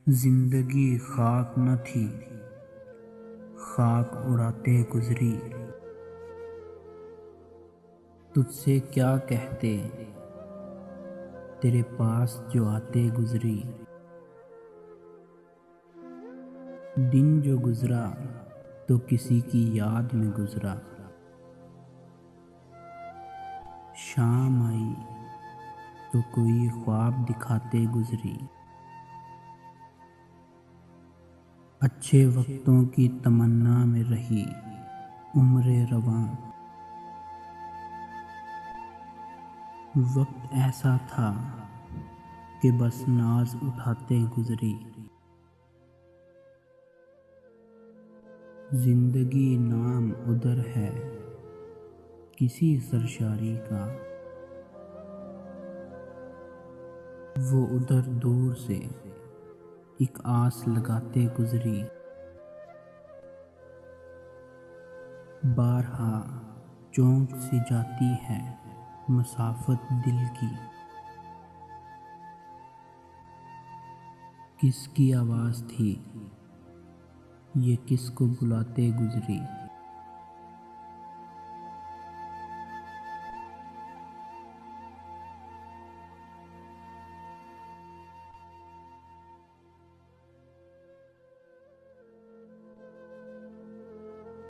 जिंदगी खाक न थी, खाक उड़ाते गुजरी। तुझसे क्या कहते, तेरे पास जो आते गुजरी। दिन जो गुजरा तो किसी की याद में गुजरा। शाम आई तो कोई ख्वाब दिखाते गुजरी। अच्छे वक्तों की तमन्ना में रही उम्रे रवां। वक्त ऐसा था कि बस नाज उठाते गुजरी। जिंदगी नाम उधर है किसी सरशारी का, वो उधर दूर से एक आस लगाते गुजरी। बारहा चौंक सी जाती है मसाफत दिल की। किसकी आवाज़ थी ये किसको बुलाते गुजरी।